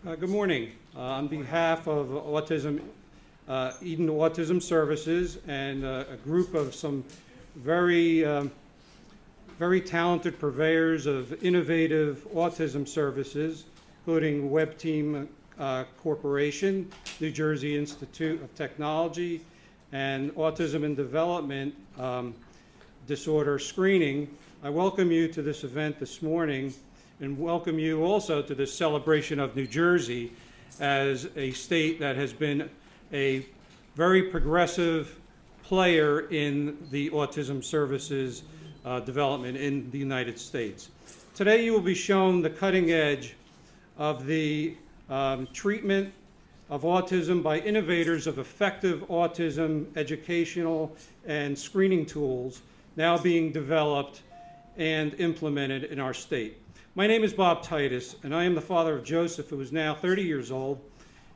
Good morning. On behalf of Eden Autism Services and a group of some very talented purveyors of innovative autism services, including WebTeam Corporation, New Jersey Institute of Technology, and Autism and Development Disorder Screening, I welcome you to this event this morning and welcome you also to this celebration of New Jersey as a state that has been a very progressive player in the autism services development in the United States. Today you will be shown the cutting edge of the treatment of autism by innovators of effective autism educational and screening tools now being developed and implemented in our state. My name is Bob Titus, and I am the father of Joseph, who is now 30 years old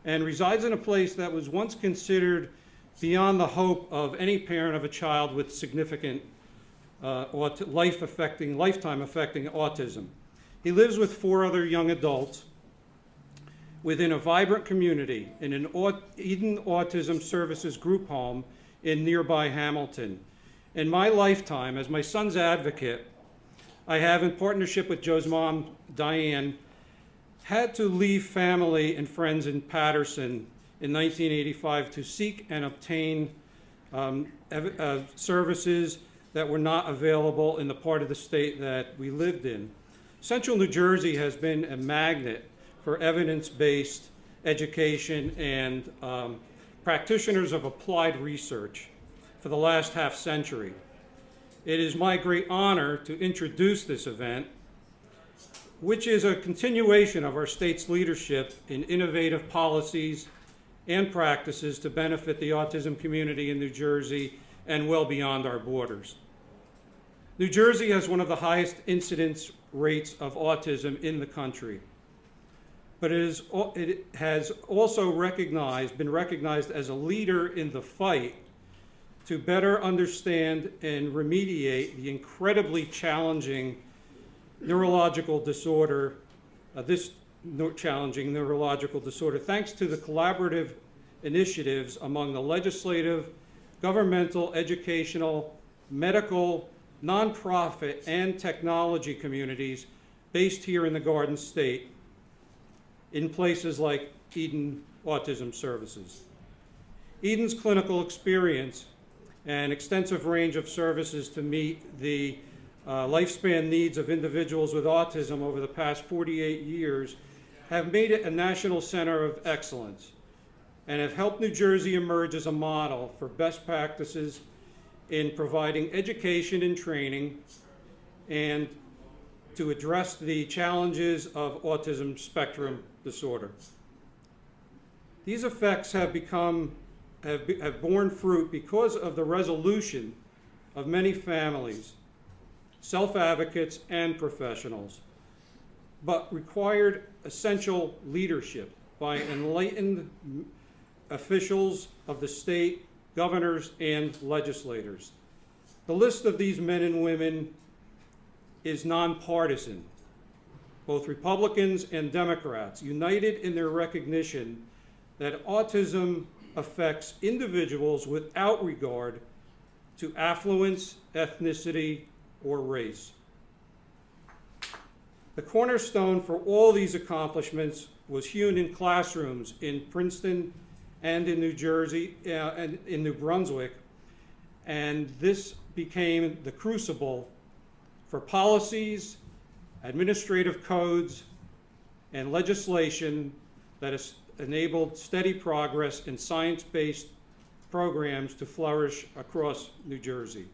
and resides in a place that was once considered beyond the hope of any parent of a child with significant lifetime affecting autism. He lives with 4 other young adults within a vibrant community in an Eden Autism Services group home in nearby Hamilton. In my lifetime, as my son's advocate, I have, in partnership with Joe's mom, Diane, had to leave family and friends in Patterson in 1985 to seek and obtain services that were not available in the part of the state that we lived in. Central New Jersey has been a magnet for evidence-based education and practitioners of applied research for the last half century. It is my great honor to introduce this event, which is a continuation of our state's leadership in innovative policies and practices to benefit the autism community in New Jersey and well beyond our borders. New Jersey has one of the highest incidence rates of autism in the country, but it has also been recognized as a leader in the fight to better understand and remediate the incredibly challenging neurological disorder, thanks to the collaborative initiatives among the legislative, governmental, educational, medical, nonprofit, and technology communities based here in the Garden State in places like Eden Autism Services. Eden's clinical experience and extensive range of services to meet the lifespan needs of individuals with autism over the past 48 years have made it a national center of excellence and have helped New Jersey emerge as a model for best practices in providing education and training and to address the challenges of autism spectrum disorder. These effects have borne fruit because of the resolution of many families, self-advocates, and professionals, but required essential leadership by enlightened officials of the state, governors, and legislators. The list of these men and women is nonpartisan. Both Republicans and Democrats united in their recognition that autism affects individuals without regard to affluence, ethnicity, or race. The cornerstone for all these accomplishments was hewn in classrooms in Princeton and in New Jersey and in New Brunswick, and this became the crucible for policies, administrative codes, and legislation that has enabled steady progress in science-based programs to flourish across New Jersey.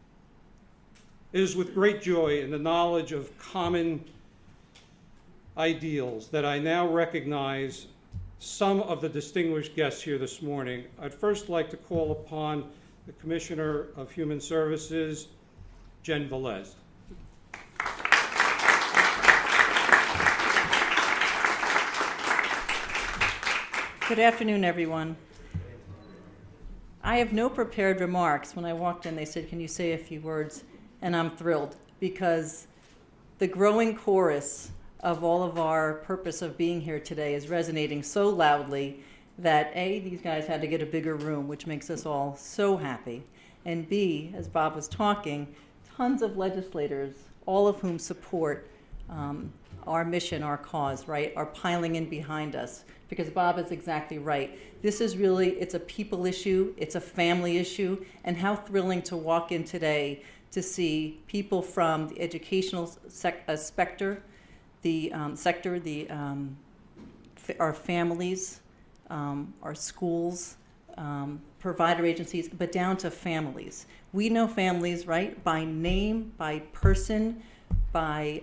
It is with great joy and the knowledge of common ideals that I now recognize some of the distinguished guests here this morning. I'd first like to call upon the Commissioner of Human Services, Jen Velez. Good afternoon, everyone. I have no prepared remarks. When I walked in, they said, "Can you say a few words?" And I'm thrilled because the growing chorus of all of our purpose of being here today is resonating so loudly that A, these guys had to get a bigger room, which makes us all so happy, and B, as Bob was talking, tons of legislators, all of whom support our mission, our cause, right, are piling in behind us. Because Bob is exactly right. This is really, it's a people issue, it's a family issue, and how thrilling to walk in today to see people from the educational sector, our families, our schools, provider agencies, but down to families. We know families, right, by name, by person, by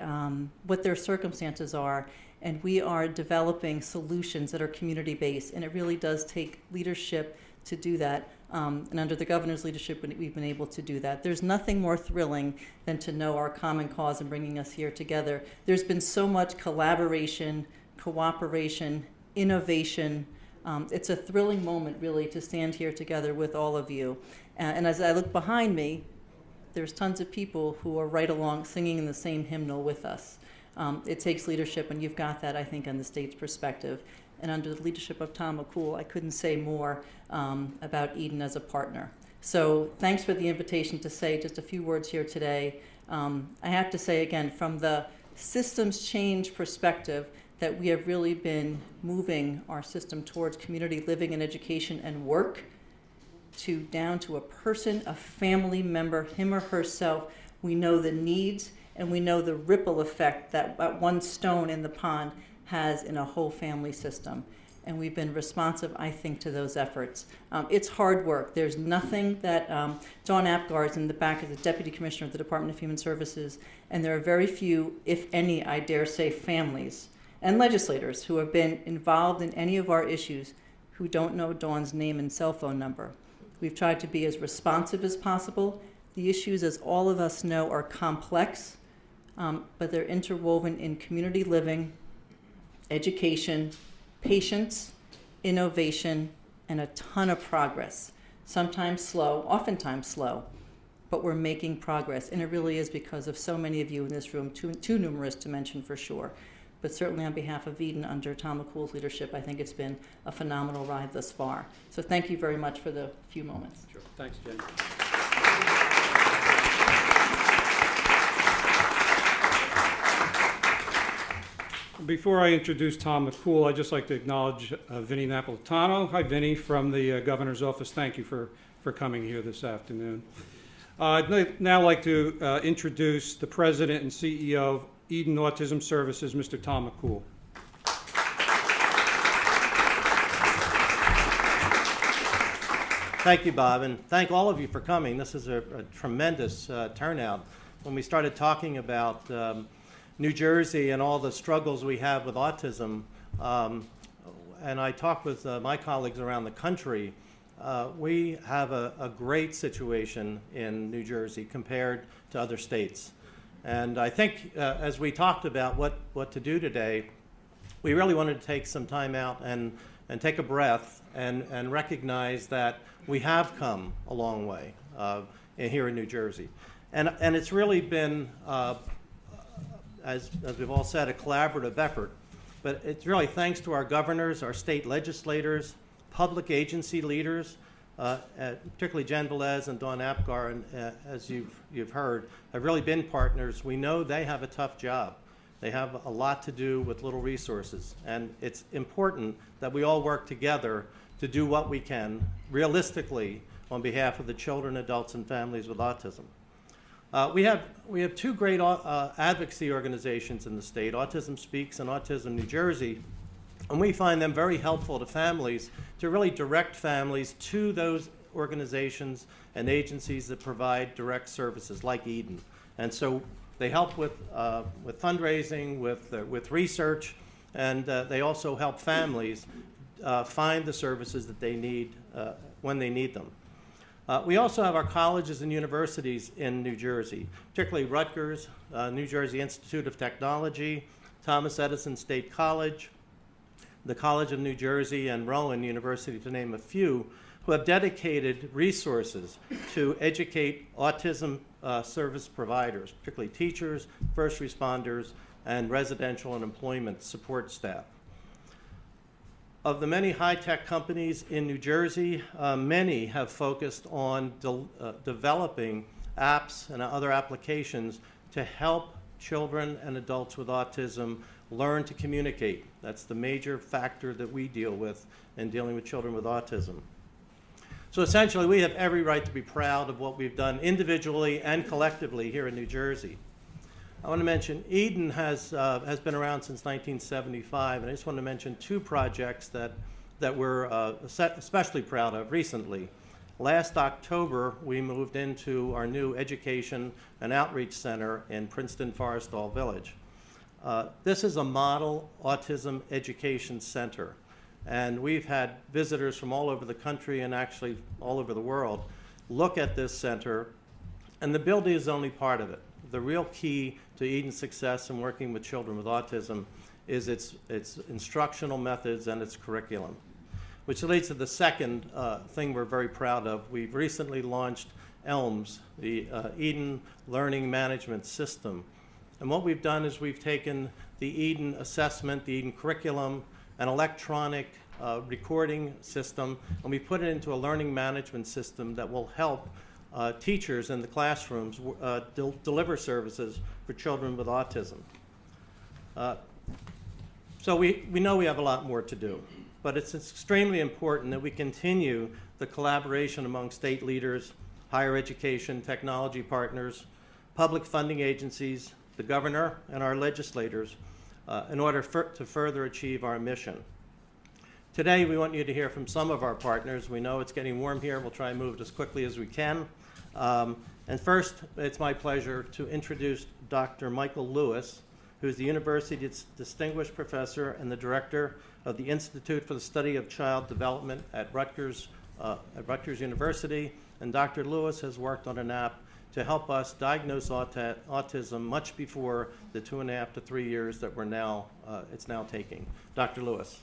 what their circumstances are, and we are developing solutions that are community-based, and it really does take leadership to do that. And under the governor's leadership, we've been able to do that. There's nothing more thrilling than to know our common cause and bringing us here together. There's been so much collaboration, cooperation, innovation. It's a thrilling moment, really, to stand here together with all of you. And as I look behind me, there's tons of people who are right along singing in the same hymnal with us. It takes leadership, and you've got that, I think, on the state's perspective. And under the leadership of Tom McCool, I couldn't say more about Eden as a partner. So thanks for the invitation to say just a few words here today. I have to say again, from the systems change perspective, that we have really been moving our system towards community living and education and work down to a person, a family member, him or herself. We know the needs, and we know the ripple effect that one stone in the pond has in a whole family system. And we've been responsive, I think, to those efforts. It's hard work. There's nothing that, Dawn Apgar is in the back as the Deputy Commissioner of the Department of Human Services, and there are very few, if any, I dare say, families and legislators who have been involved in any of our issues who don't know Dawn's name and cell phone number. We've tried to be as responsive as possible. The issues, as all of us know, are complex, but they're interwoven in community living, education, patience, innovation, and a ton of progress. Sometimes slow, oftentimes slow, but we're making progress. And it really is because of so many of you in this room, too numerous to mention for sure. But certainly on behalf of Eden, under Tom McCool's leadership, I think it's been a phenomenal ride thus far. So thank you very much for the few moments. Sure. Thanks, Jen. Before I introduce Tom McCool, I'd just like to acknowledge Vinnie Napolitano. Hi, Vinnie, from the Governor's Office. Thank you for coming here this afternoon. I'd now like to introduce the President and CEO of Eden Autism Services, Mr. Tom McCool. Thank you, Bob, and thank all of you for coming. This is a tremendous turnout. When we started talking about New Jersey and all the struggles we have with autism, and I talked with my colleagues around the country, we have a great situation in New Jersey compared to other states. And I think as we talked about what to do today, we really wanted to take some time out and take a breath and recognize that we have come a long way here in New Jersey. And it's really been, as we've all said, a collaborative effort. But it's really thanks to our governors, our state legislators, public agency leaders, particularly Jen Velez and Dawn Apgar, and as you've heard, have really been partners. We know they have a tough job. They have a lot to do with little resources, and it's important that we all work together to do what we can realistically on behalf of the children, adults, and families with autism. We have two great advocacy organizations in the state, Autism Speaks and Autism New Jersey, and we find them very helpful to families to really direct families to those organizations and agencies that provide direct services like Eden. And so they help with fundraising, with research, and they also help families find the services that they need when they need them. We also have our colleges and universities in New Jersey, particularly Rutgers, New Jersey Institute of Technology, Thomas Edison State College, the College of New Jersey, and Rowan University, to name a few, who have dedicated resources to educate autism service providers, particularly teachers, first responders, and residential and employment support staff. Of the many high-tech companies in New Jersey, many have focused on developing apps and other applications to help children and adults with autism learn to communicate. That's the major factor that we deal with in dealing with children with autism. So essentially, we have every right to be proud of what we've done individually and collectively here in New Jersey. I want to mention Eden has been around since 1975, and I just want to mention two projects that we're especially proud of recently. Last October, we moved into our new education and outreach center in Princeton Forestall Village. This is a model autism education center, and we've had visitors from all over the country and actually all over the world look at this center, and the building is only part of it. The real key to Eden's success in working with children with autism is its instructional methods and its curriculum, which leads to the second thing we're very proud of. We've recently launched ELMS, the Eden Learning Management System. And what we've done is we've taken the Eden assessment, the Eden curriculum, an electronic recording system, and we put it into a learning management system that will help teachers in the classrooms deliver services for children with autism. So we know we have a lot more to do, but it's extremely important that we continue the collaboration among state leaders, higher education, technology partners, public funding agencies, the governor, and our legislators in order to further achieve our mission. Today, we want you to hear from some of our partners. We know it's getting warm here. We'll try and move it as quickly as we can. And first, it's my pleasure to introduce Dr. Michael Lewis, who is the university's distinguished professor and the director of the Institute for the Study of Child Development at Rutgers University. And Dr. Lewis has worked on an app to help us diagnose autism much before the 2.5 to 3 years that it's now taking. Dr. Lewis.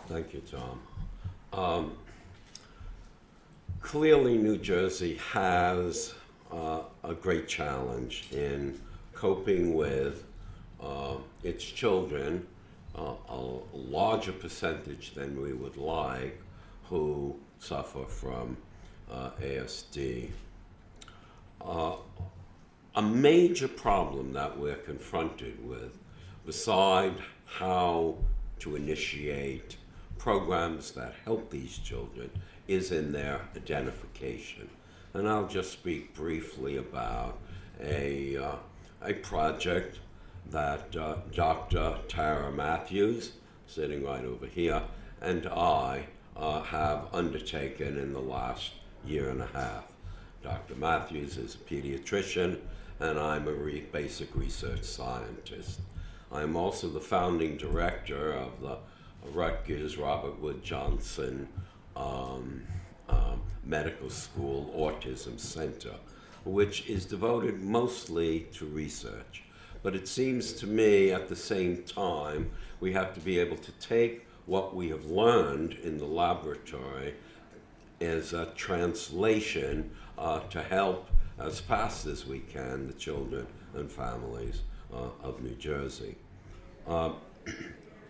Thank you, Tom. Clearly, New Jersey has a great challenge in coping with its children, a larger percentage than we would like, who suffer from ASD. A major problem that we're confronted with, beside how to initiate programs that help these children, is in their identification. And I'll just speak briefly about a project that Dr. Tara Matthews, sitting right over here, and I have undertaken in the last 1.5 years. Dr. Matthews is a pediatrician, and I'm a basic research scientist. I'm also the founding director of the Rutgers Robert Wood Johnson Medical School Autism Center, which is devoted mostly to research. But it seems to me at the same time we have to be able to take what we have learned in the laboratory as a translation to help as fast as we can the children and families of New Jersey.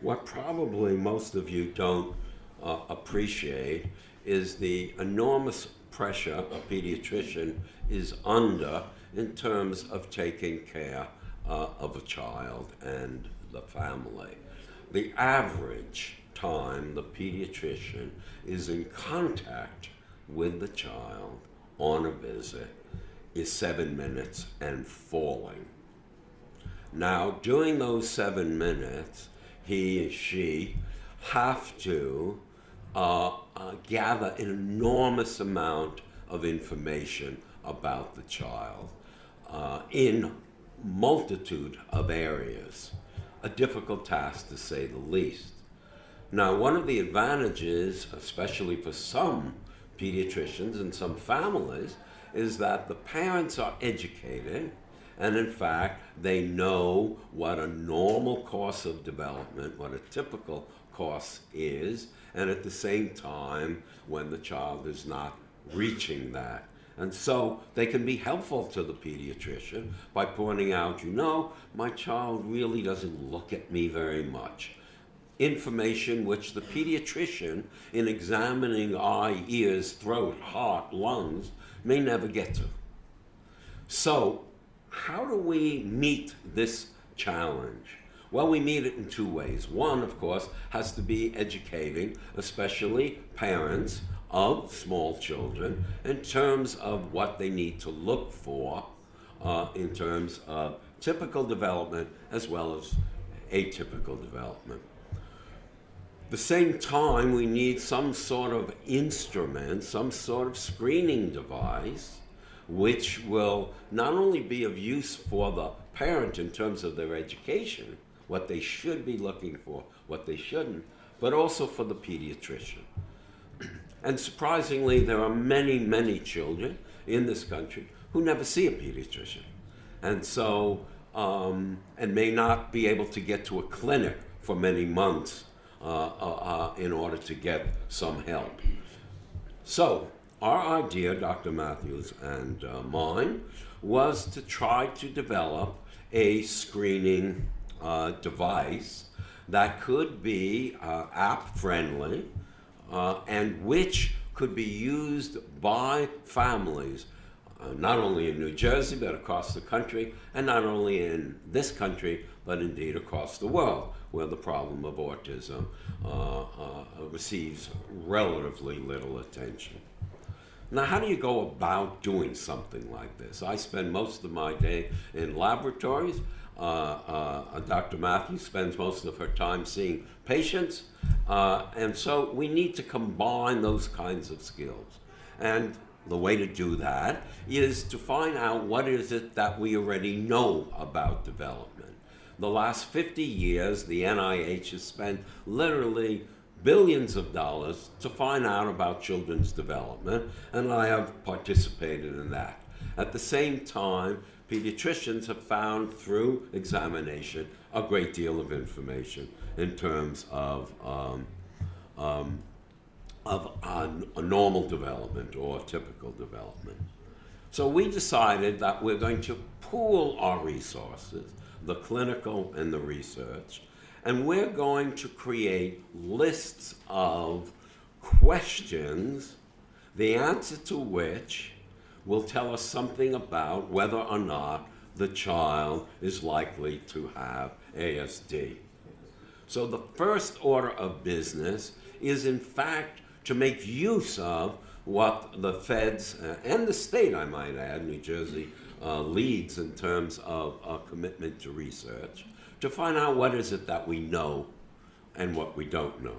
What probably most of you don't appreciate is the enormous pressure a pediatrician is under in terms of taking care of a child and the family. The average time the pediatrician is in contact with the child on a visit is 7 minutes and falling. Now, during those 7 minutes, he or she have to gather an enormous amount of information about the child in multitude of areas. A difficult task, to say the least. Now, one of the advantages, especially for some pediatricians and some families, is that the parents are educated, and in fact, they know what a normal course of development, what a typical course is, and at the same time, when the child is not reaching that. And so they can be helpful to the pediatrician by pointing out, my child really doesn't look at me very much. Information which the pediatrician, in examining eye, ears, throat, heart, lungs, may never get to. So, how do we meet this challenge? Well, we meet it in two ways. One, of course, has to be educating, especially parents of small children, in terms of what they need to look for in terms of typical development as well as atypical development. At the same time, we need some sort of instrument, some sort of screening device, which will not only be of use for the parent in terms of their education, what they should be looking for, what they shouldn't, but also for the pediatrician. And surprisingly, there are many, many children in this country who never see a pediatrician. And so, and may not be able to get to a clinic for many months in order to get some help. So, our idea, Dr. Matthews and mine, was to try to develop a screening device that could be app-friendly and which could be used by families, not only in New Jersey, but across the country, and not only in this country, but indeed across the world, where the problem of autism receives relatively little attention. Now, how do you go about doing something like this? I spend most of my day in laboratories. Dr. Matthews spends most of her time seeing patients. And so we need to combine those kinds of skills. And the way to do that is to find out what is it that we already know about development. The last 50 years, the NIH has spent literally billions of dollars to find out about children's development, and I have participated in that. At the same time, pediatricians have found through examination a great deal of information in terms of a normal development or typical development. So we decided that we're going to pool our resources, the clinical and the research, and we're going to create lists of questions, the answer to which will tell us something about whether or not the child is likely to have ASD. So the first order of business is, in fact, to make use of what the feds and the state, I might add, New Jersey, leads in terms of a commitment to research, to find out what is it that we know and what we don't know.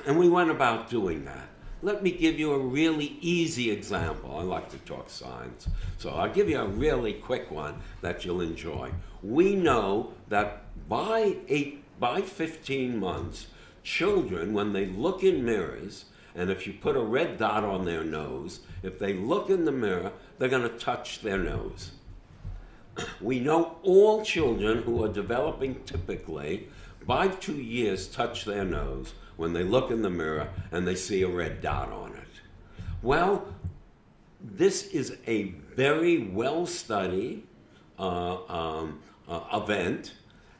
And we went about doing that. Let me give you a really easy example. I like to talk science, so I'll give you a really quick one that you'll enjoy. We know that by 15 months, children, when they look in mirrors, and if you put a red dot on their nose, if they look in the mirror, they're going to touch their nose. We know all children who are developing typically by 2 years touch their nose when they look in the mirror and they see a red dot on it. Well, this is a very well-studied event,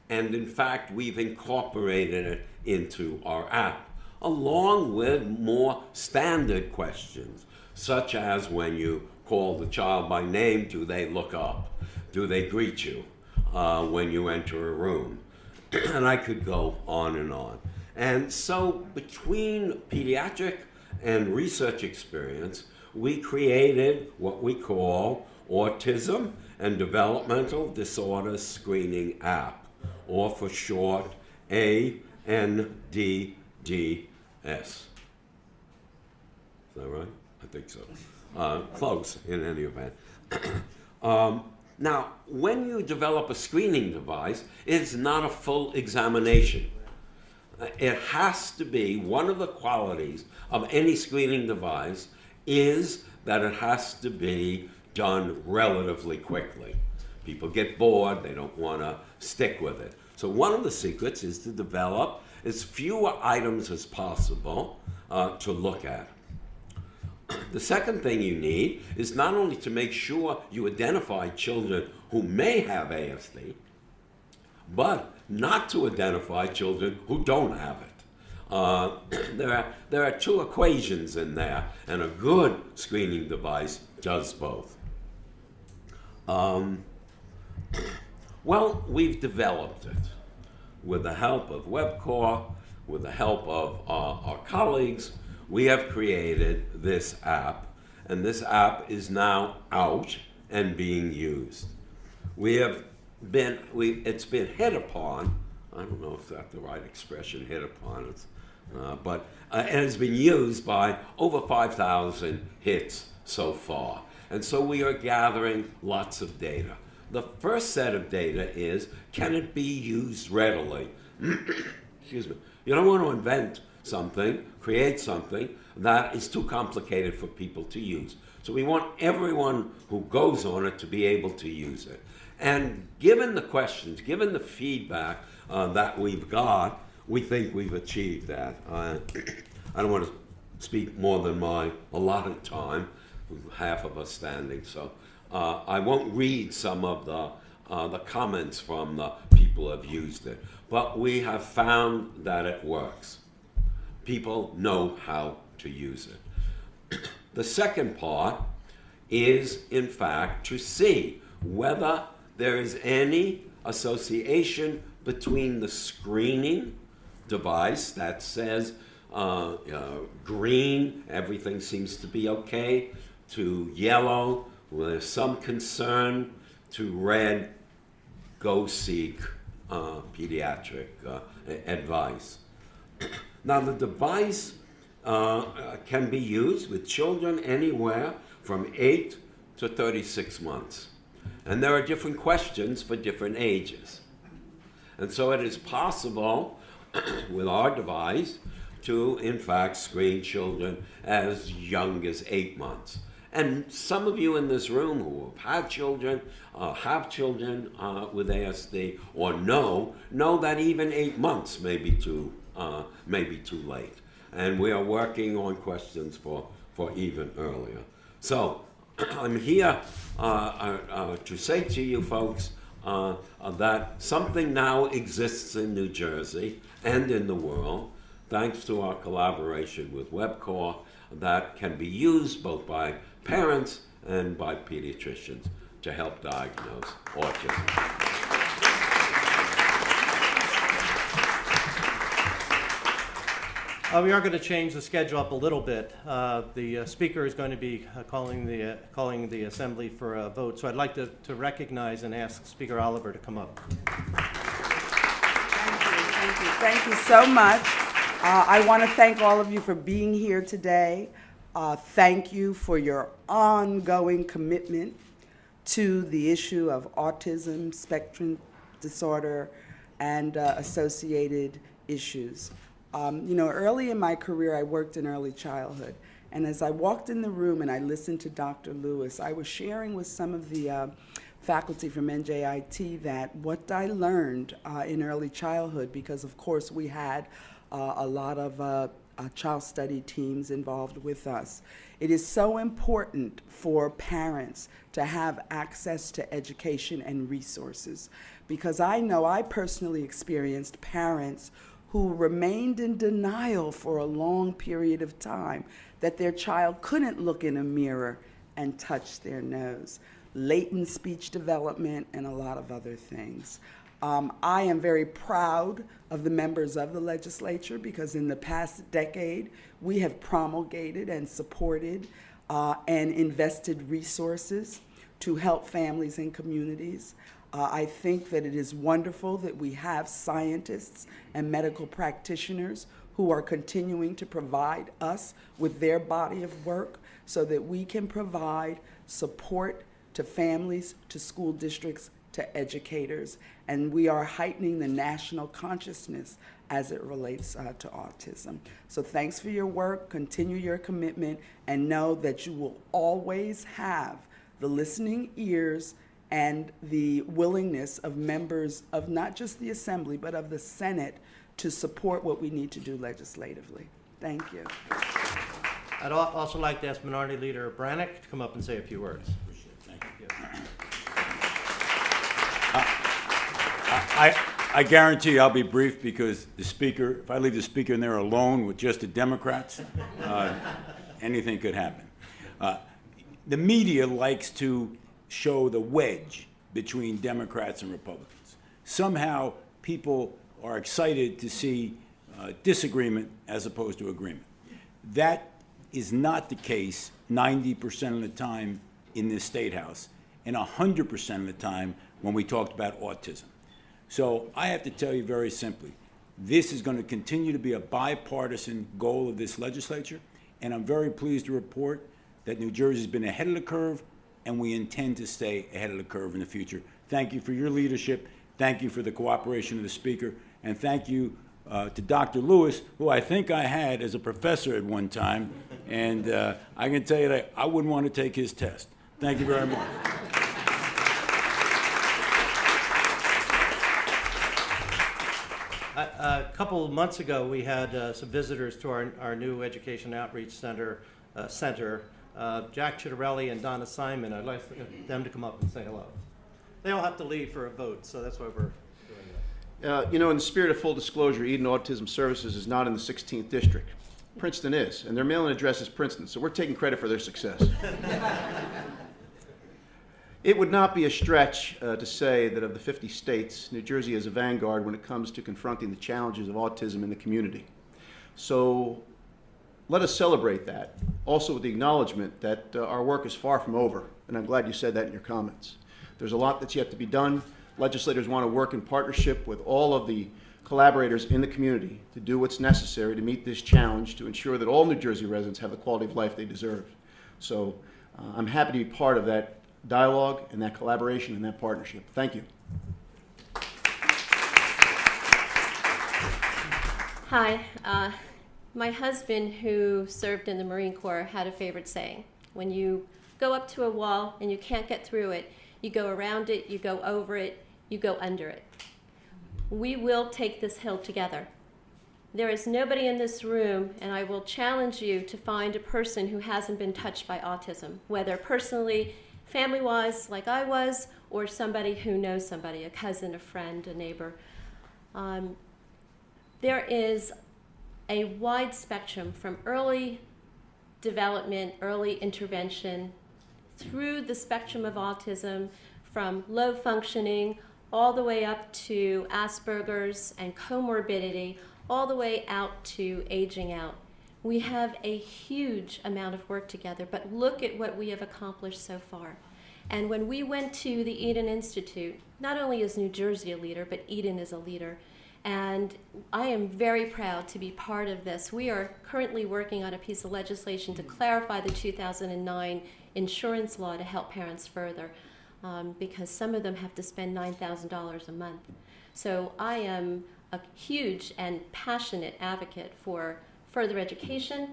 and in fact, we've incorporated it into our app, along with more standard questions, such as when you call the child by name, do they look up? Do they greet you when you enter a room? And I could go on and on. And so between pediatric and research experience, we created what we call Autism and Developmental Disorders Screening App, or for short, ANDDS. Is that right? I think so. Close, in any event. Now, when you develop a screening device, it's not a full examination. It has to be, one of the qualities of any screening device is that it has to be done relatively quickly. People get bored, they don't want to stick with it. So one of the secrets is to develop as fewer items as possible to look at. The second thing you need is not only to make sure you identify children who may have ASD, but not to identify children who don't have it. There are two equations in there, and a good screening device does both. Well, we've developed it with the help of WebCore, with the help of our colleagues. We have created this app, and this app is now out and being used. It's been hit upon. I don't know if that's the right expression, hit upon it, but it has been used by over 5,000 hits so far. And so we are gathering lots of data. The first set of data is, can it be used readily? Excuse me. You don't want to invent something, create something that is too complicated for people to use. So we want everyone who goes on it to be able to use it. And given the questions, given the feedback that we've got, we think we've achieved that. I don't want to speak more than my allotted time, half of us standing, so I won't read some of the comments from the people who have used it, but we have found that it works. People know how to use it. The second part is, in fact, to see whether there is any association between the screening device that says green, everything seems to be okay, to yellow, there's some concern, to red, go seek pediatric advice. Now, the device can be used with children anywhere from 8 to 36 months. And there are different questions for different ages. And so it is possible with our device to, in fact, screen children as young as 8 months. And some of you in this room who have had children, have children with ASD, or know that even 8 months may be too late. And we are working on questions for even earlier. So I'm here to say to you folks that something now exists in New Jersey and in the world, thanks to our collaboration with WebCore, that can be used both by parents and by pediatricians to help diagnose autism. We are going to change the schedule up a little bit. The speaker is going to be calling the assembly for a vote. So I'd like to recognize and ask Speaker Oliver to come up. Thank you so much. I want to thank all of you for being here today. Thank you for your ongoing commitment to the issue of autism, spectrum disorder, and associated issues. Early in my career, I worked in early childhood. And as I walked in the room and I listened to Dr. Lewis, I was sharing with some of the faculty from NJIT that what I learned in early childhood, because of course we had a lot of child study teams involved with us. It is so important for parents to have access to education and resources, because I know I personally experienced parents who remained in denial for a long period of time that their child couldn't look in a mirror and touch their nose. Latent speech development and a lot of other things. I am very proud of the members of the legislature, because in the past decade, we have promulgated and supported and invested resources to help families and communities. I think that it is wonderful that we have scientists and medical practitioners who are continuing to provide us with their body of work so that we can provide support to families, to school districts, to educators, and we are heightening the national consciousness as it relates to autism. So thanks for your work, continue your commitment, and know that you will always have the listening ears and the willingness of members of not just the Assembly, but of the Senate to support what we need to do legislatively. Thank you. I'd also like to ask Minority Leader Bramnick to come up and say a few words. Thank you. I guarantee I'll be brief because the speaker, if I leave the speaker in there alone with just the Democrats, anything could happen. The media likes to show the wedge between Democrats and Republicans. Somehow people are excited to see disagreement as opposed to agreement. That is not the case 90% of the time in this State House and 100% of the time when we talked about autism. So I have to tell you very simply, this is going to continue to be a bipartisan goal of this legislature, and I'm very pleased to report that New Jersey's been ahead of the curve, and we intend to stay ahead of the curve in the future. Thank you for your leadership. Thank you for the cooperation of the Speaker, and thank you to Dr. Lewis, who I think I had as a professor at one time, and I can tell you that I wouldn't want to take his test. Thank you very much. A couple of months ago, we had some visitors to our new Education Outreach Center, Jack Chittarelli and Donna Simon. I'd like them to come up and say hello. They all have to leave for a vote, so that's why we're doing that. You know, in the spirit of full disclosure, Eden Autism Services is not in the 16th district. Princeton is, and their mailing address is Princeton, so we're taking credit for their success. It would not be a stretch to say that of the 50 states, New Jersey is a vanguard when it comes to confronting the challenges of autism in the community. So let us celebrate that, also with the acknowledgement that our work is far from over, and I'm glad you said that in your comments. There's a lot that's yet to be done. Legislators want to work in partnership with all of the collaborators in the community to do what's necessary to meet this challenge to ensure that all New Jersey residents have the quality of life they deserve. So I'm happy to be part of that dialogue and that collaboration and that partnership. Thank you. Hi. My husband, who served in the Marine Corps, had a favorite saying. When you go up to a wall and you can't get through it, you go around it, you go over it, you go under it. We will take this hill together. There is nobody in this room, and I will challenge you to find a person who hasn't been touched by autism, whether personally, family-wise, like I was, or somebody who knows somebody, a cousin, a friend, a neighbor. There is a wide spectrum from early development, early intervention, through the spectrum of autism, from low functioning all the way up to Asperger's and comorbidity, all the way out to aging out. We have a huge amount of work together, but look at what we have accomplished so far. And when we went to the Eden Institute, not only is New Jersey a leader, but Eden is a leader. And I am very proud to be part of this. We are currently working on a piece of legislation to clarify the 2009 insurance law to help parents further, because some of them have to spend $9,000 a month. So I am a huge and passionate advocate for further education,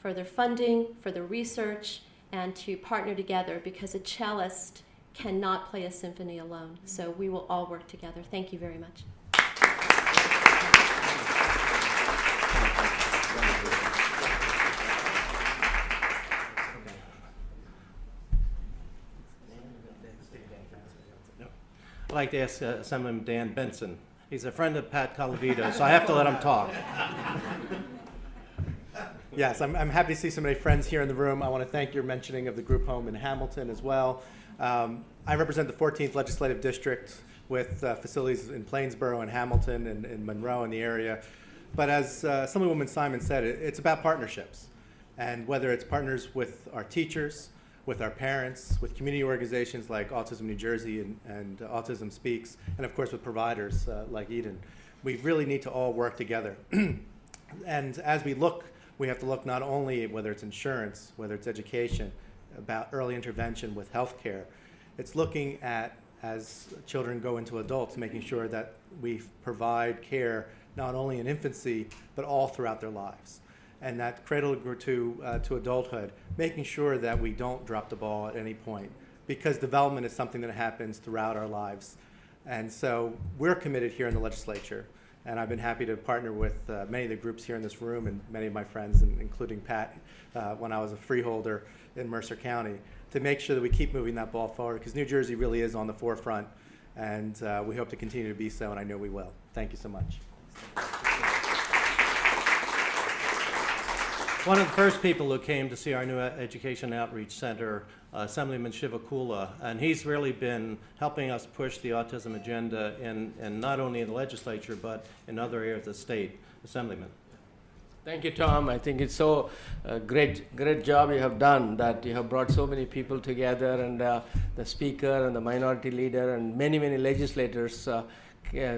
further funding, further research, and to partner together, because a cellist cannot play a symphony alone. So we will all work together. Thank you very much. I'd like to ask Assemblyman Dan Benson. He's a friend of Pat Calavito, so I have to let him talk. Yes, I'm happy to see so many friends here in the room. I want to thank your mentioning of the group home in Hamilton as well. I represent the 14th Legislative District with facilities in Plainsboro and Hamilton and Monroe in the area. But as Assemblywoman Simon said, it's about partnerships. And whether it's partners with our teachers, with our parents, with community organizations like Autism New Jersey and Autism Speaks, and of course with providers like Eden, we really need to all work together. And as we look, we have to look not only at whether it's insurance, whether it's education, about early intervention with healthcare. It's looking at, as children go into adults, making sure that we provide care not only in infancy, but all throughout their lives. And that cradle to adulthood, making sure that we don't drop the ball at any point, because development is something that happens throughout our lives. And so we're committed here in the legislature And I've been happy to partner with many of the groups here in this room and many of my friends, including Pat, when I was a freeholder in Mercer County, to make sure that we keep moving that ball forward, because New Jersey really is on the forefront, and we hope to continue to be so, and I know we will. Thank you so much. One of the first people who came to see our new Education Outreach Center, Assemblyman Shivakula, and he's really been helping us push the autism agenda in not only in the legislature, but in other areas of the state. Assemblyman. Thank you, Tom. I think it's so great job you have done, that you have brought so many people together, and the speaker and the minority leader and many legislators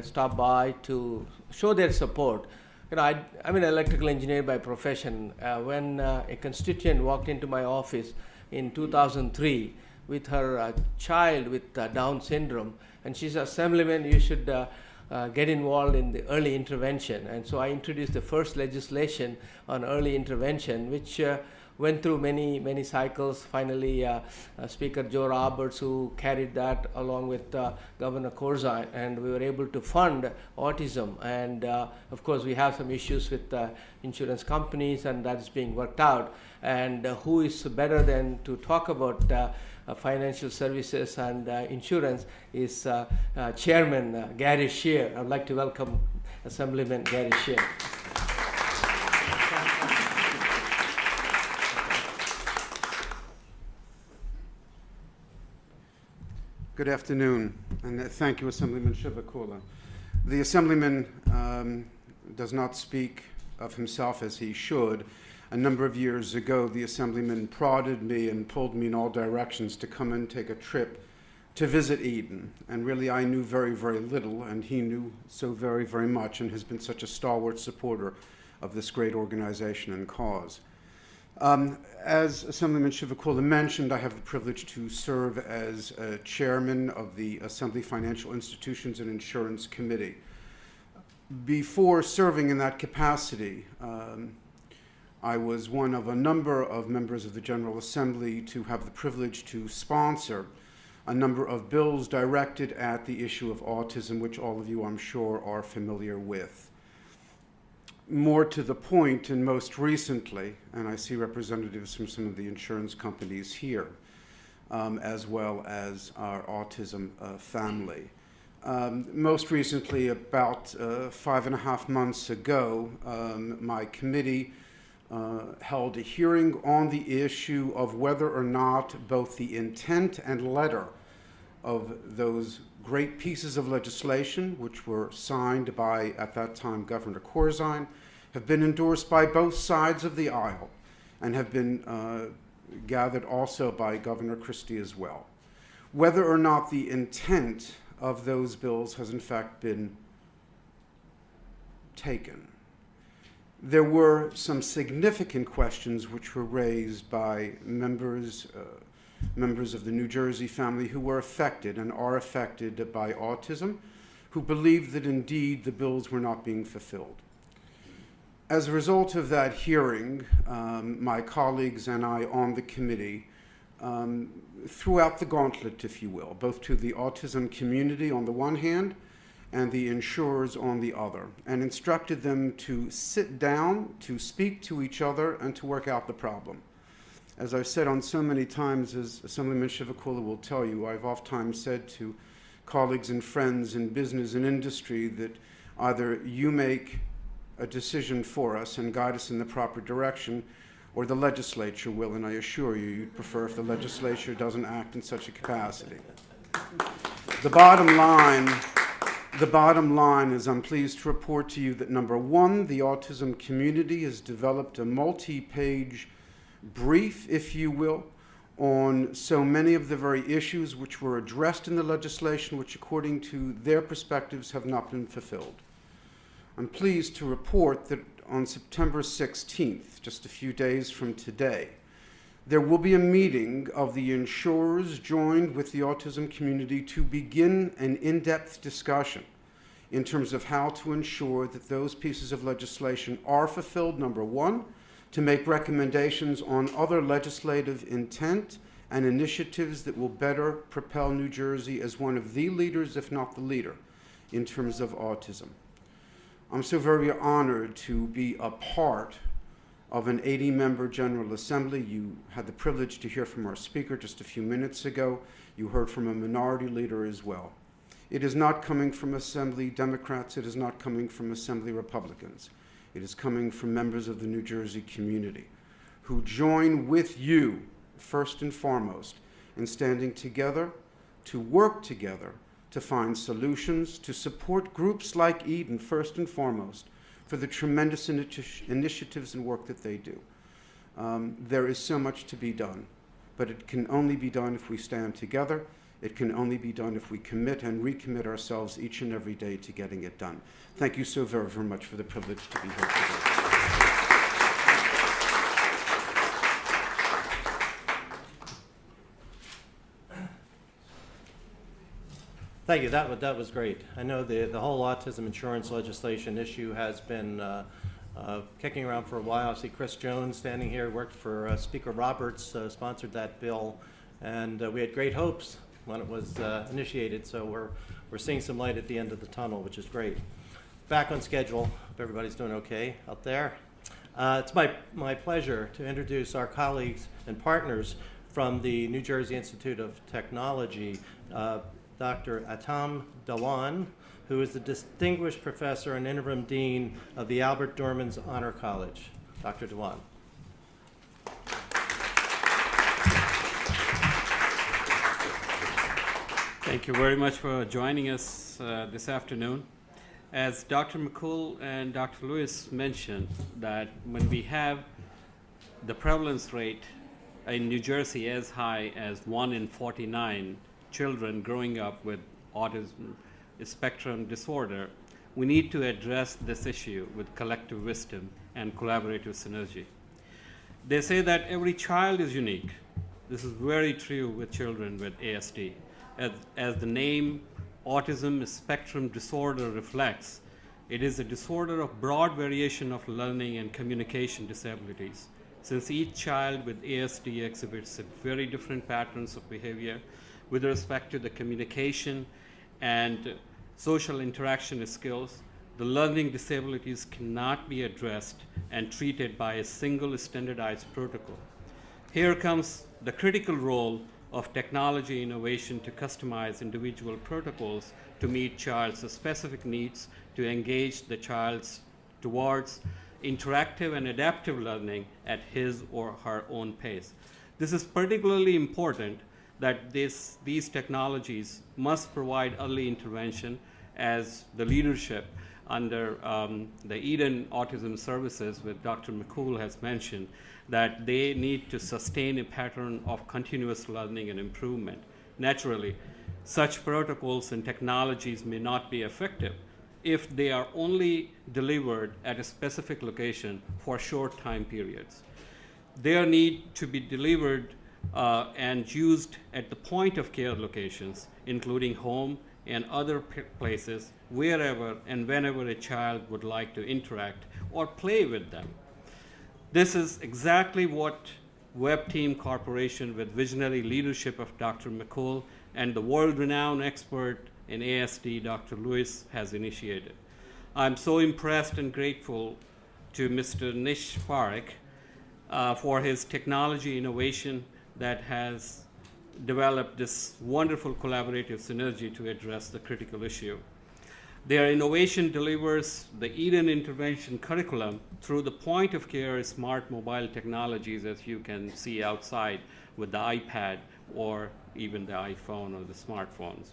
stop by to show their support. You know, I'm an electrical engineer by profession. When a constituent walked into my office in 2003 with her child with Down syndrome, and she said, "Assemblyman, you should get involved in the early intervention." And so I introduced the first legislation on early intervention, which went through many cycles. Finally, Speaker Joe Roberts, who carried that along with Governor Corzine, and we were able to fund autism. And of course, we have some issues with insurance companies, and that is being worked out. And who is better than to talk about financial services and insurance is Chairman Gary Shear. I'd like to welcome Assemblyman Gary Shear. Good afternoon, and thank you, Assemblyman Shivakula. The Assemblyman does not speak of himself as he should. A number of years ago, the Assemblyman prodded me and pulled me in all directions to come and take a trip to visit Eden. And really, I knew very little, and he knew so very much, and has been such a stalwart supporter of this great organization and cause. As Assemblyman Shivakula mentioned, I have the privilege to serve as chairman of the Assembly Financial Institutions and Insurance Committee. Before serving in that capacity, I was one of a number of members of the General Assembly to have the privilege to sponsor a number of bills directed at the issue of autism, which all of you, I'm sure, are familiar with. More to the point, and most recently, and I see representatives from some of the insurance companies here, as well as our autism family. Most recently, about 5.5 months ago, my committee held a hearing on the issue of whether or not both the intent and letter of those great pieces of legislation, which were signed by, at that time, Governor Corzine, have been endorsed by both sides of the aisle and have been gathered also by Governor Christie as well. Whether or not the intent of those bills has in fact been taken. There were some significant questions which were raised by members of the New Jersey family who were affected and are affected by autism, who believed that indeed the bills were not being fulfilled. As a result of that hearing, my colleagues and I on the committee threw out the gauntlet, if you will, both to the autism community on the one hand and the insurers on the other, and instructed them to sit down, to speak to each other, and to work out the problem. As I've said on so many times, as Assemblyman Shivakula will tell you, I've oftentimes said to colleagues and friends in business and industry that either you make a decision for us and guide us in the proper direction, or the legislature will, and I assure you, you'd prefer if the legislature doesn't act in such a capacity. The bottom line is I'm pleased to report to you that, number one, the autism community has developed a multi-page brief, if you will, on so many of the very issues which were addressed in the legislation, which according to their perspectives have not been fulfilled. I'm pleased to report that on September 16th, just a few days from today, there will be a meeting of the insurers joined with the autism community to begin an in-depth discussion in terms of how to ensure that those pieces of legislation are fulfilled, number one, to make recommendations on other legislative intent and initiatives that will better propel New Jersey as one of the leaders, if not the leader, in terms of autism. I'm so very honored to be a part of an 80-member General Assembly. You had the privilege to hear from our speaker just a few minutes ago. You heard from a minority leader as well. It is not coming from Assembly Democrats. It is not coming from Assembly Republicans. It is coming from members of the New Jersey community who join with you, first and foremost, in standing together to work together to find solutions, to support groups like Eden, first and foremost, for the tremendous initiatives and work that they do. There is so much to be done, but it can only be done if we stand together. It can only be done if we commit and recommit ourselves each and every day to getting it done. Thank you so very, very much for the privilege to be here today. Thank you. That was great. I know the whole autism insurance legislation issue has been kicking around for a while. I see Chris Jones standing here, worked for Speaker Roberts, sponsored that bill, and we had great hopes when it was initiated. So we're seeing some light at the end of the tunnel, which is great. Back on schedule. Hope everybody's doing okay out there. It's my pleasure to introduce our colleagues and partners from the New Jersey Institute of Technology. Dr. Atam Dhawan, who is the Distinguished Professor and Interim Dean of the Albert Dorman's Honor College. Dr. Dhawan. Thank you very much for joining us this afternoon. As Dr. McCool and Dr. Lewis mentioned, that when we have the prevalence rate in New Jersey as high as 1 in 49 children growing up with autism spectrum disorder, we need to address this issue with collective wisdom and collaborative synergy. They say that every child is unique. This is very true with children with ASD. As the name autism spectrum disorder reflects, it is a disorder of broad variation of learning and communication disabilities. Since each child with ASD exhibits very different patterns of behavior with respect to the communication and social interaction skills, the learning disabilities cannot be addressed and treated by a single standardized protocol. Here comes the critical role of technology innovation to customize individual protocols to meet child's specific needs, to engage the child towards interactive and adaptive learning at his or her own pace. This is particularly important that these technologies must provide early intervention, as the leadership under the Eden Autism Services with Dr. McCool has mentioned, that they need to sustain a pattern of continuous learning and improvement. Naturally, such protocols and technologies may not be effective if they are only delivered at a specific location for short time periods. They need to be delivered and used at the point of care locations, including home and other places, wherever and whenever a child would like to interact or play with them. This is exactly what WebTeam Corporation, with visionary leadership of Dr. McCool and the world-renowned expert in ASD, Dr. Lewis, has initiated. I'm so impressed and grateful to Mr. Nish Parikh for his technology innovation that has developed this wonderful collaborative synergy to address the critical issue. Their innovation delivers the Eden intervention curriculum through the point of care smart mobile technologies, as you can see outside with the iPad or even the iPhone or the smartphones.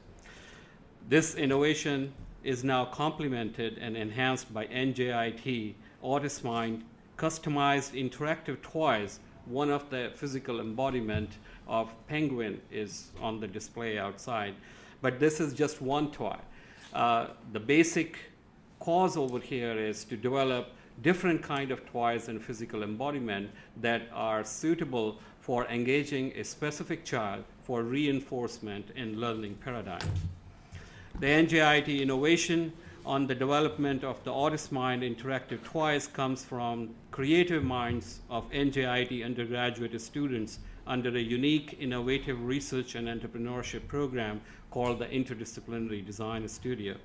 This innovation is now complemented and enhanced by NJIT, AutismMind, customized interactive toys. One of the physical embodiment of Penguin is on the display outside, but this is just one toy. The basic cause over here is to develop different kind of toys and physical embodiment that are suitable for engaging a specific child for reinforcement in learning paradigms. The NJIT innovation on the development of the AutismMind interactive toys comes from creative minds of NJIT undergraduate students under a unique, innovative research and entrepreneurship program called the Interdisciplinary Design Studio.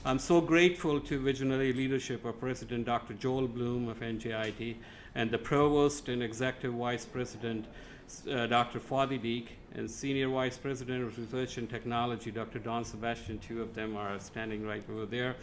I'm so grateful to visionary leadership of President Dr. Joel Bloom of NJIT and the Provost and Executive Vice President Dr. Fadi Deek and Senior Vice President of Research and Technology Dr. Don Sebastian. Two of them are standing right over there.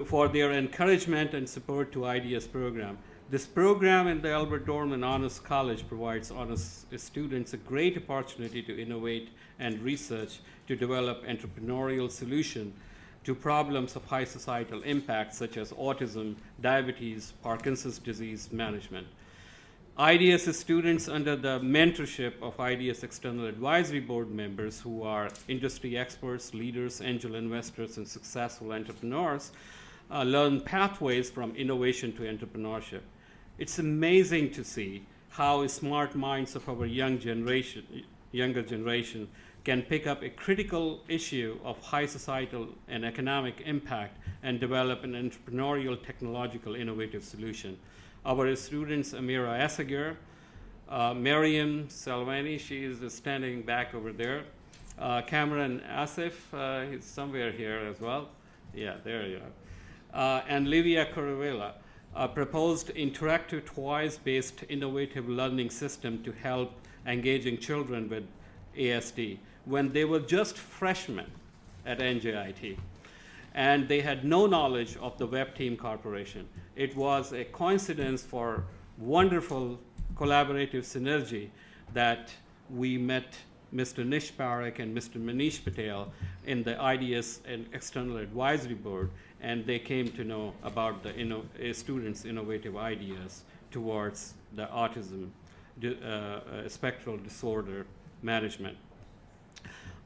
For their encouragement and support to IDS program. This program in the Albert Dorman Honors College provides honors students a great opportunity to innovate and research to develop entrepreneurial solutions to problems of high societal impact such as autism, diabetes, Parkinson's disease management. IDS students under the mentorship of IDS External Advisory Board members who are industry experts, leaders, angel investors, and successful entrepreneurs learn pathways from innovation to entrepreneurship. It's amazing to see how smart minds of our younger generation can pick up a critical issue of high societal and economic impact and develop an entrepreneurial, technological, innovative solution. Our students, Amira Assager, Mariam Salvani, she is standing back over there. Cameron Asif, he's somewhere here as well. Yeah, there you are. And Livia Correvela, proposed interactive toys-based innovative learning system to help engaging children with ASD when they were just freshmen at NJIT. And they had no knowledge of the WebTeam Corporation. It was a coincidence for wonderful collaborative synergy that we met Mr. Nish Parikh and Mr. Manish Patel in the IDS and External Advisory Board, and they came to know about the students' innovative ideas towards the autism spectral disorder management.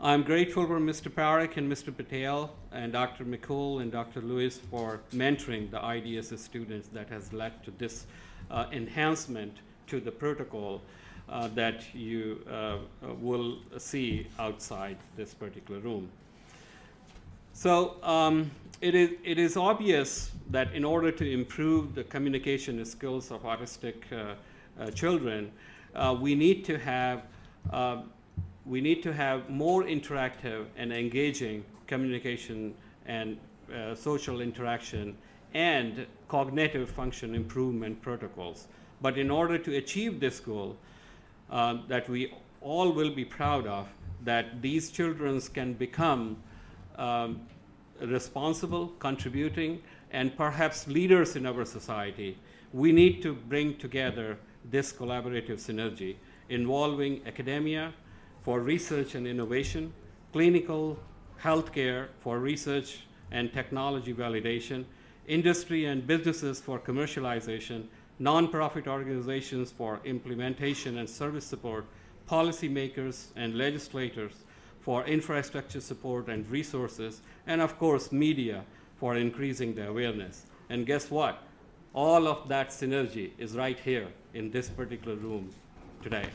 I'm grateful for Mr. Parikh and Mr. Patel and Dr. McCool and Dr. Lewis for mentoring the IDS students that has led to this enhancement to the protocol that you will see outside this particular room. So it is obvious that in order to improve the communication skills of autistic children, we need to have more interactive and engaging communication and social interaction and cognitive function improvement protocols. But in order to achieve this goal, that we all will be proud of, that these children can become responsible, contributing, and perhaps leaders in our society, we need to bring together this collaborative synergy involving academia for research and innovation, clinical healthcare for research and technology validation, industry and businesses for commercialization, nonprofit organizations for implementation and service support, policymakers and legislators for infrastructure support and resources, and of course media for increasing the awareness. And guess what? All of that synergy is right here in this particular room today.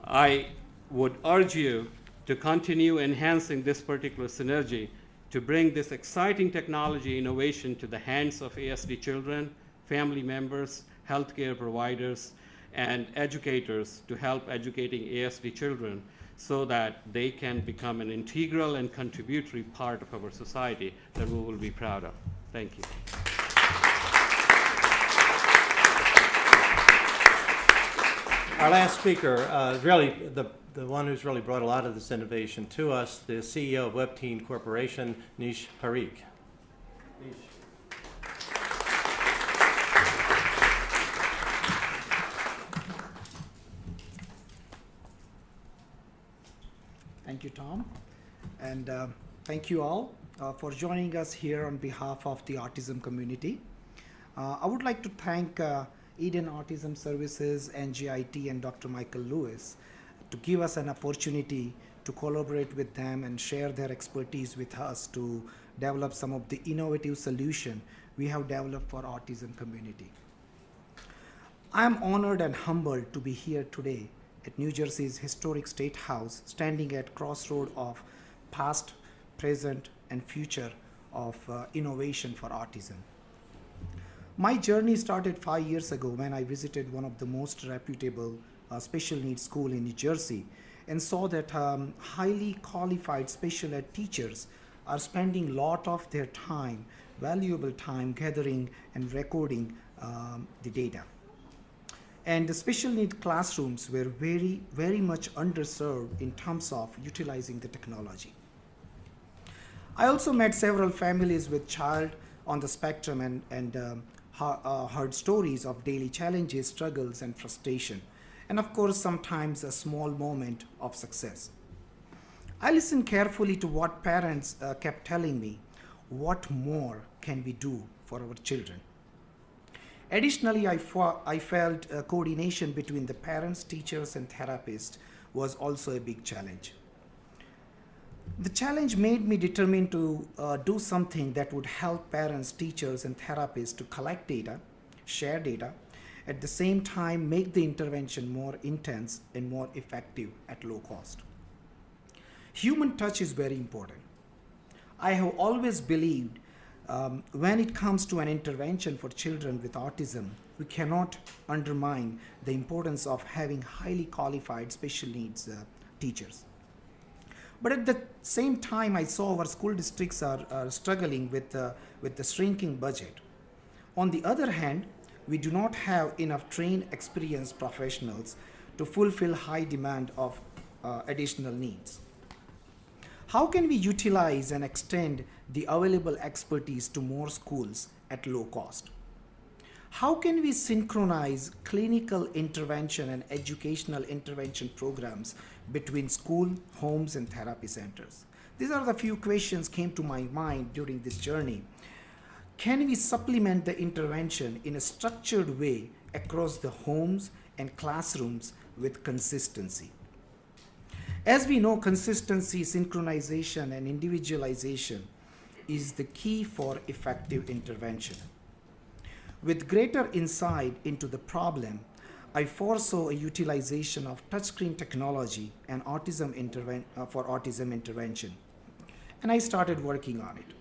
I would urge you to continue enhancing this particular synergy to bring this exciting technology innovation to the hands of ASD children, family members, healthcare providers, and educators to help educating ASD children so that they can become an integral and contributory part of our society that we will be proud of. Thank you. Our last speaker, really the one who's really brought a lot of this innovation to us, the CEO of WebTeam Corporation, Nisha Hark. Thank you, Tom. And thank you all for joining us here on behalf of the autism community. I would like to thank Eden Autism Services, NGIT, and Dr. Michael Lewis to give us an opportunity to collaborate with them and share their expertise with us to develop some of the innovative solution we have developed for autism community. I am honored and humbled to be here today at New Jersey's historic State House, standing at crossroad of past, present, and future of innovation for autism. My journey started 5 years ago when I visited one of the most reputable special needs school in New Jersey and saw that highly qualified special ed teachers are spending a lot of their time, valuable time, gathering and recording the data. And the special need classrooms were very, very much underserved in terms of utilizing the technology. I also met several families with child on the spectrum and heard stories of daily challenges, struggles, and frustration. And of course, sometimes a small moment of success. I listened carefully to what parents kept telling me. What more can we do for our children? Additionally, I felt coordination between the parents, teachers, and therapists was also a big challenge. The challenge made me determined to do something that would help parents, teachers, and therapists to collect data, share data, at the same time make the intervention more intense and more effective at low cost. Human touch is very important. I have always believed when it comes to an intervention for children with autism, we cannot undermine the importance of having highly qualified special needs teachers. But at the same time, I saw our school districts are struggling with the shrinking budget. On the other hand, we do not have enough trained, experienced professionals to fulfill high demand of additional needs. How can we utilize and extend the available expertise to more schools at low cost? How can we synchronize clinical intervention and educational intervention programs between school, homes, and therapy centers? These are the few questions came to my mind during this journey. Can we supplement the intervention in a structured way across the homes and classrooms with consistency? As we know, consistency, synchronization, and individualization is the key for effective intervention. With greater insight into the problem, I foresaw a utilization of touchscreen technology and for autism intervention, and I started working on it.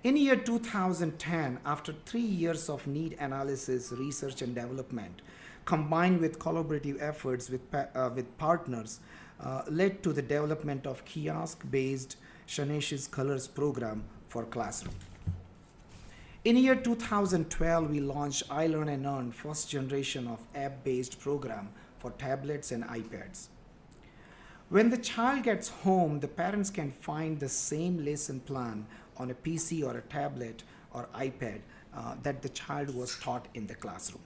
In year 2010, after 3 years of need analysis, research, and development, combined with collaborative efforts with partners, led to the development of kiosk-based Shanesh's Colors program for classroom. In year 2012, we launched iLearn and Earn, first generation of app-based program for tablets and iPads. When the child gets home, the parents can find the same lesson plan on a PC or a tablet or iPad that the child was taught in the classroom.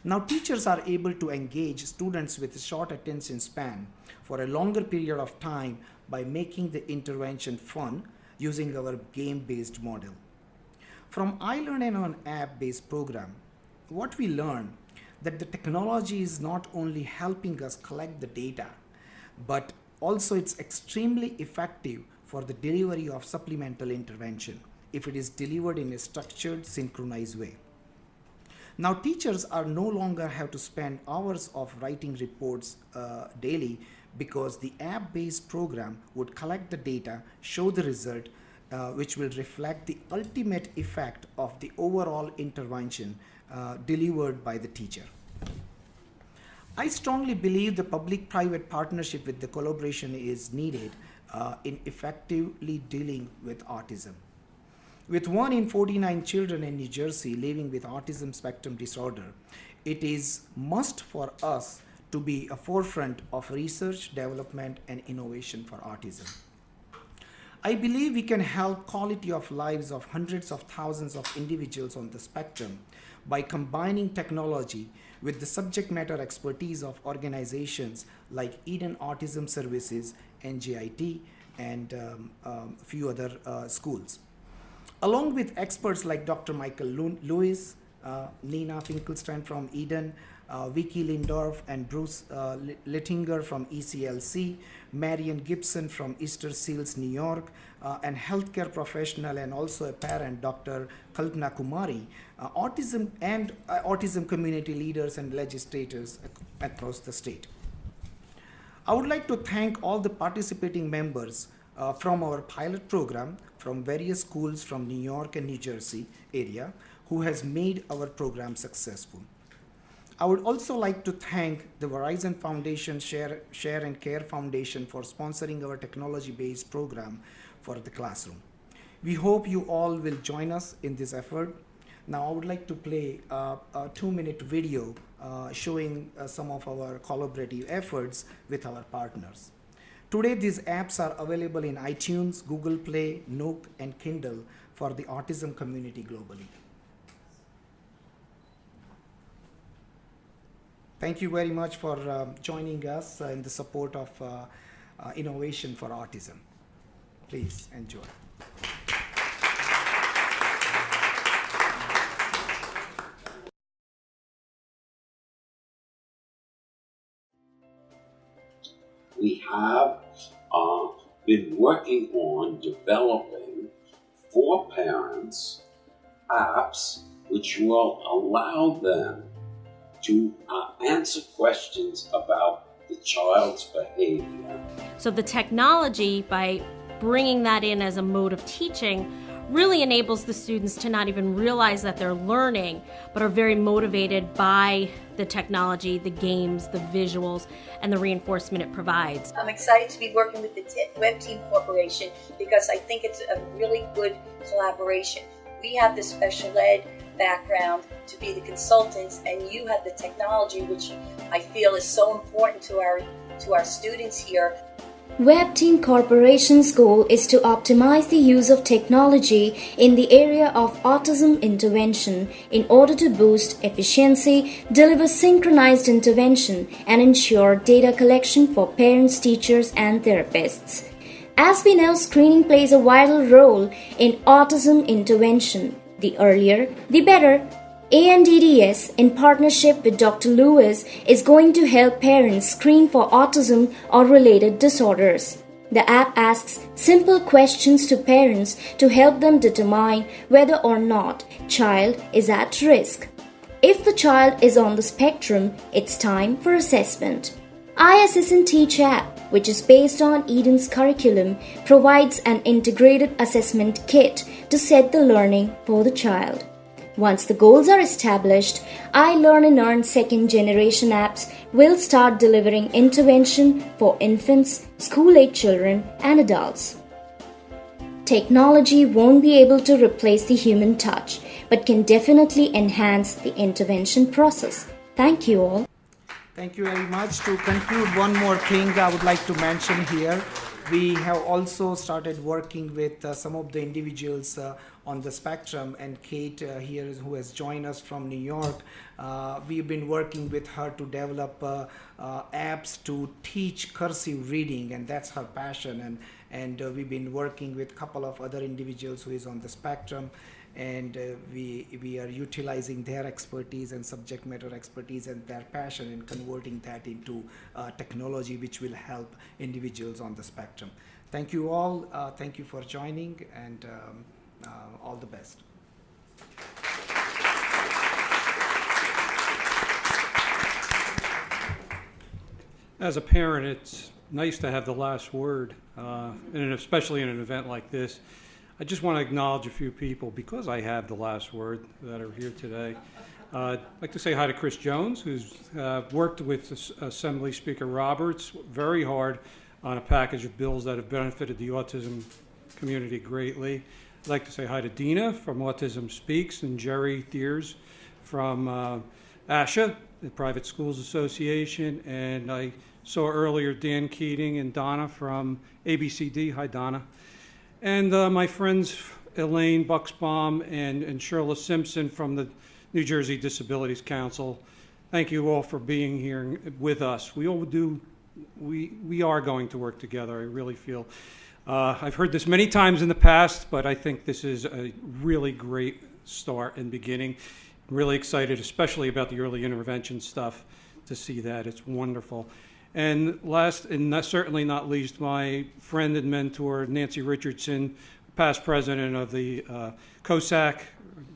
Now, teachers are able to engage students with a short attention span for a longer period of time by making the intervention fun using our game-based model. From iLearn and Earn app-based program, what we learned that the technology is not only helping us collect the data, but also it's extremely effective for the delivery of supplemental intervention if it is delivered in a structured, synchronized way. Now, teachers are no longer have to spend hours of writing reports daily because the app-based program would collect the data, show the result, which will reflect the ultimate effect of the overall intervention delivered by the teacher. I strongly believe the public-private partnership with the collaboration is needed in effectively dealing with autism. With 1 in 49 children in New Jersey living with autism spectrum disorder, it is must for us to be a forefront of research, development, and innovation for autism. I believe we can help quality of lives of hundreds of thousands of individuals on the spectrum by combining technology with the subject matter expertise of organizations like Eden Autism Services, NJIT, and a few other schools. Along with experts like Dr. Michael Lewis, Nina Finkelstein from Eden, Vicky Lindorf and Bruce Littinger from ECLC, Marian Gibson from Easter Seals, New York, and healthcare professional and also a parent, Dr. Kalpana Kumari, autism community leaders and legislators across the state. I would like to thank all the participating members from our pilot program from various schools from New York and New Jersey area who has made our program successful. I would also like to thank the Verizon Foundation, Shaer and Care Foundation for sponsoring our technology-based program for the classroom. We hope you all will join us in this effort. Now I would like to play a 2-minute video showing some of our collaborative efforts with our partners. Today these apps are available in iTunes, Google Play, Nook, and Kindle for the autism community globally. Thank you very much for joining us in the support of innovation for autism. Please enjoy. We have been working on developing for parents apps which will allow them to answer questions about the child's behavior. So the technology, by bringing that in as a mode of teaching, really enables the students to not even realize that they're learning, but are very motivated by the technology, the games, the visuals, and the reinforcement it provides. I'm excited to be working with the WebTeam Corporation because I think it's a really good collaboration. We have the special ed background to be the consultants, and you have the technology, which I feel is so important to our students here. WebTeam Corporation's goal is to optimize the use of technology in the area of autism intervention in order to boost efficiency, deliver synchronized intervention, and ensure data collection for parents, teachers, and therapists. As we know, screening plays a vital role in autism intervention. The earlier, the better. ANDDS, in partnership with Dr. Lewis, is going to help parents screen for autism or related disorders. The app asks simple questions to parents to help them determine whether or not child is at risk. If the child is on the spectrum, it's time for assessment. ISSN Teach app, which is based on Eden's curriculum, provides an integrated assessment kit to set the learning for the child. Once the goals are established, iLearn and Earn second-generation apps will start delivering intervention for infants, school-age children, and adults. Technology won't be able to replace the human touch, but can definitely enhance the intervention process. Thank you all. Thank you very much. To conclude, one more thing I would like to mention here. We have also started working with some of the individuals on the spectrum, and Kate here who has joined us from New York. We've been working with her to develop apps to teach cursive reading, and that's her passion. And we've been working with a couple of other individuals who is on the spectrum, and we are utilizing their expertise and subject matter expertise and their passion and converting that into technology which will help individuals on the spectrum. Thank you all. Thank you for joining, and all the best. As a parent, it's nice to have the last word, and especially in an event like this. I just want to acknowledge a few people, because I have the last word, that are here today. I'd like to say hi to Chris Jones, who's worked with Assembly Speaker Roberts very hard on a package of bills that have benefited the autism community greatly. I'd like to say hi to Dina from Autism Speaks, and Jerry Thiers from ASHA, the Private Schools Association, and I saw earlier Dan Keating and Donna from ABCD. Hi, Donna. And my friends Elaine Bucksbaum and Sheila Simpson from the New Jersey Disabilities Council. Thank you all for being here with us. We are going to work together, I really feel. I've heard this many times in the past, but I think this is a really great start and beginning. I'm really excited, especially about the early intervention stuff, to see that. It's wonderful. And last, and certainly not least, my friend and mentor, Nancy Richardson, past president of the COSAC,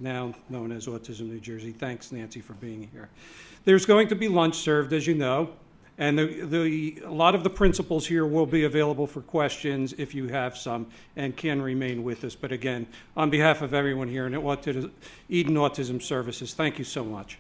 now known as Autism New Jersey. Thanks, Nancy, for being here. There's going to be lunch served, as you know, and a lot of the principals here will be available for questions if you have some, and can remain with us. But again, on behalf of everyone here in Eden Autism Services, thank you so much.